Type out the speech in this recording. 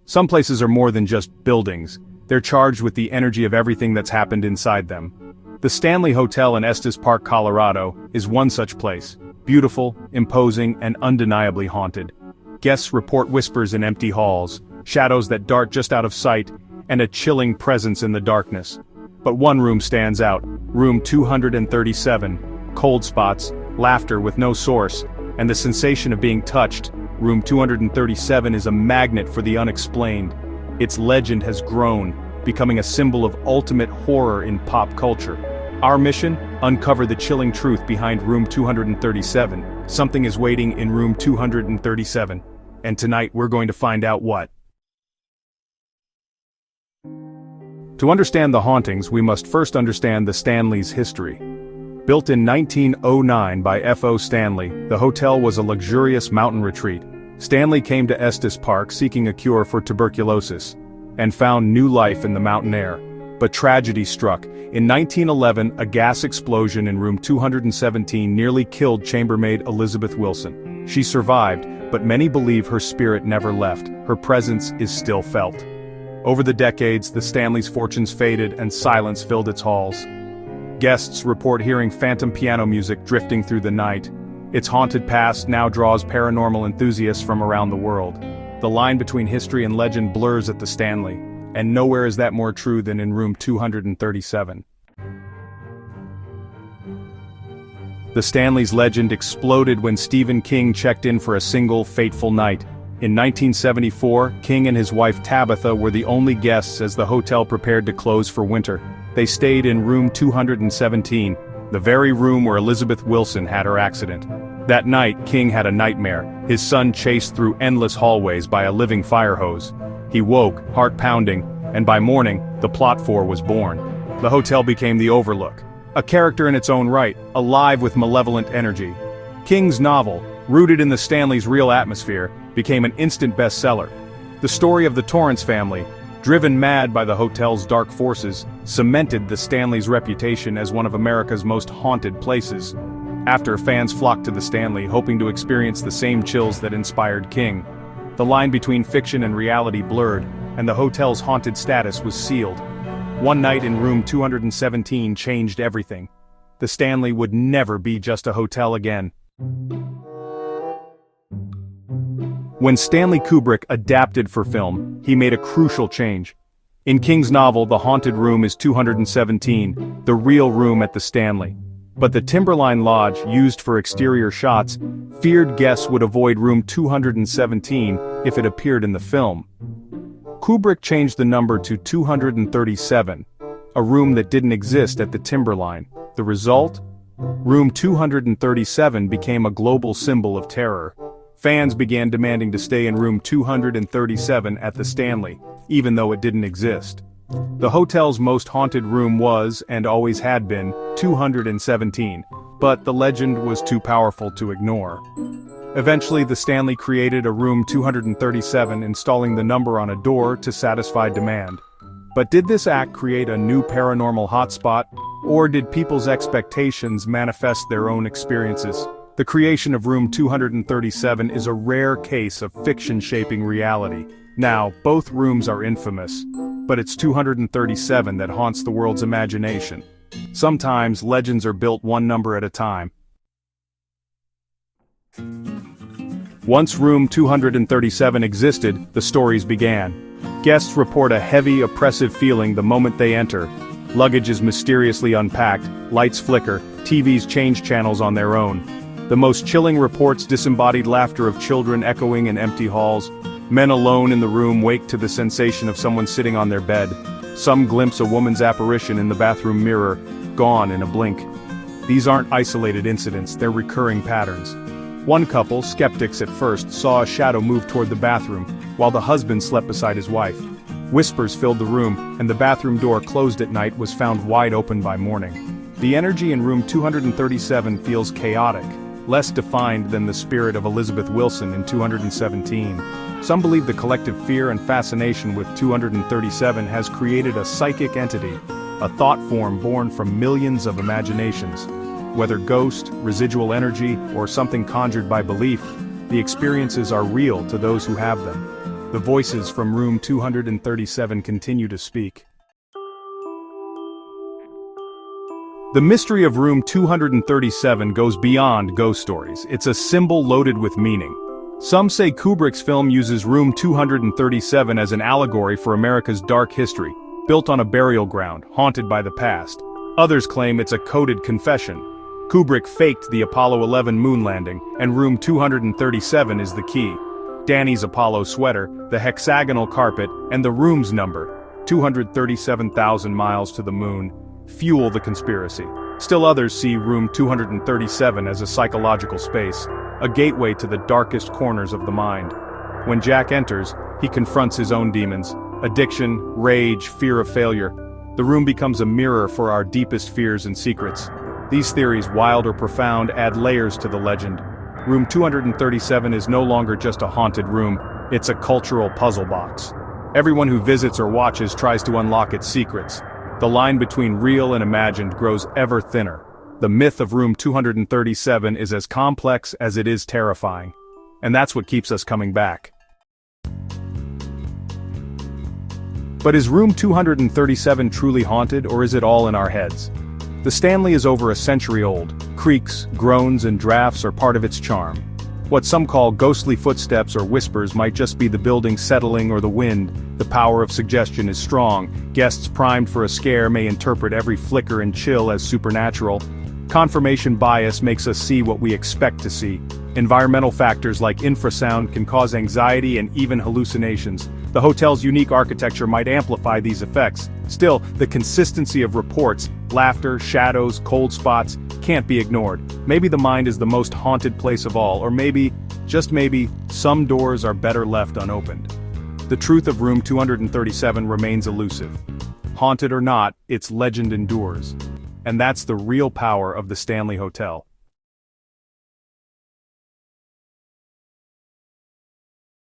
Some places are more than just buildings, they're charged with the energy of everything that's happened inside them. The Stanley Hotel in Estes Park, Colorado, is one such place. Beautiful, imposing, and undeniably haunted. Guests report whispers in empty halls, shadows that dart just out of sight, and a chilling presence in the darkness. But one room stands out, room 237, cold spots, laughter with no source, and the sensation of being touched. Room 237 is a magnet for the unexplained. Its legend has grown, becoming a symbol of ultimate horror in pop culture. Our mission? Uncover the chilling truth behind room 237. Something is waiting in room 237. And tonight we're going to find out what. To understand the hauntings, we must first understand the Stanley's history. Built in 1909 by F.O. Stanley, the hotel was a luxurious mountain retreat. Stanley came to Estes Park seeking a cure for tuberculosis, and found new life in the mountain air. But tragedy struck. In 1911, a gas explosion in room 217 nearly killed chambermaid Elizabeth Wilson. She survived, but many believe her spirit never left. Her presence is still felt. Over the decades, the Stanley's fortunes faded and silence filled its halls. Guests report hearing phantom piano music drifting through the night. Its haunted past now draws paranormal enthusiasts from around the world. The line between history and legend blurs at the Stanley, and nowhere is that more true than in room 237. The Stanley's legend exploded when Stephen King checked in for a single fateful night. In 1974, King and his wife Tabitha were the only guests as the hotel prepared to close for winter. They stayed in room 217, the very room where Elizabeth Wilson had her accident. That night, King had a nightmare, his son chased through endless hallways by a living fire hose. He woke, heart pounding, and by morning, the plot was born. The hotel became the Overlook, a character in its own right, alive with malevolent energy. King's novel, rooted in the Stanley's real atmosphere, became an instant bestseller. The story of the Torrance family, driven mad by the hotel's dark forces, cemented the Stanley's reputation as one of America's most haunted places. After, fans flocked to the Stanley hoping to experience the same chills that inspired King. The line between fiction and reality blurred, and the hotel's haunted status was sealed. One night in room 217 changed everything. The Stanley would never be just a hotel again. When Stanley Kubrick adapted for film, he made a crucial change. In King's novel, the haunted room is 217, the real room at the Stanley. But the Timberline Lodge, used for exterior shots, feared guests would avoid room 217 if it appeared in the film. Kubrick changed the number to 237, a room that didn't exist at the Timberline. The result? Room 237 became a global symbol of terror. Fans began demanding to stay in room 237 at the Stanley, even though it didn't exist. The hotel's most haunted room was, and always had been, 217, but the legend was too powerful to ignore. Eventually, the Stanley created a room 237, installing the number on a door to satisfy demand. But did this act create a new paranormal hotspot, or did people's expectations manifest their own experiences? The creation of room 237 is a rare case of fiction shaping reality. Now, both rooms are infamous, but it's 237 that haunts the world's imagination. Sometimes legends are built one number at a time. Once room 237 existed, the stories began. Guests report a heavy, oppressive feeling the moment they enter. Luggage is mysteriously unpacked, lights flicker, TVs change channels on their own. The most chilling reports disembodied laughter of children echoing in empty halls. Men alone in the room wake to the sensation of someone sitting on their bed. Some glimpse a woman's apparition in the bathroom mirror, gone in a blink. These aren't isolated incidents, they're recurring patterns. One couple, skeptics at first, saw a shadow move toward the bathroom, while the husband slept beside his wife. Whispers filled the room, and the bathroom door closed at night was found wide open by morning. The energy in room 237 feels chaotic, less defined than the spirit of Elizabeth Wilson in 217. Some believe the collective fear and fascination with 237 has created a psychic entity, a thought form born from millions of imaginations. Whether ghost, residual energy, or something conjured by belief, the experiences are real to those who have them. The voices from room 237 continue to speak. The mystery of room 237 goes beyond ghost stories. It's a symbol loaded with meaning. Some say Kubrick's film uses room 237 as an allegory for America's dark history, built on a burial ground, haunted by the past. Others claim it's a coded confession. Kubrick faked the Apollo 11 moon landing, and room 237 is the key. Danny's Apollo sweater, the hexagonal carpet, and the room's number, 237,000 miles to the moon, fuel the conspiracy. Still others see room 237 as a psychological space, a gateway to the darkest corners of the mind. When Jack enters, he confronts his own demons: addiction, rage, fear of failure. The room becomes a mirror for our deepest fears and secrets. These theories, wild or profound, add layers to the legend. Room 237 is no longer just a haunted room, it's a cultural puzzle box. Everyone who visits or watches tries to unlock its secrets. The line between real and imagined grows ever thinner. The myth of room 237 is as complex as it is terrifying. And that's what keeps us coming back. But is room 237 truly haunted, or is it all in our heads? The Stanley is over a century old. Creaks, groans, and drafts are part of its charm. What some call ghostly footsteps or whispers might just be the building settling or the wind. The power of suggestion is strong. Guests primed for a scare may interpret every flicker and chill as supernatural. Confirmation bias makes us see what we expect to see. Environmental factors like infrasound can cause anxiety and even hallucinations. The hotel's unique architecture might amplify these effects. Still, the consistency of reports, laughter, shadows, cold spots, can't be ignored. Maybe the mind is the most haunted place of all, or maybe, just maybe, some doors are better left unopened. The truth of room 237 remains elusive. Haunted or not, its legend endures. And that's the real power of the Stanley Hotel.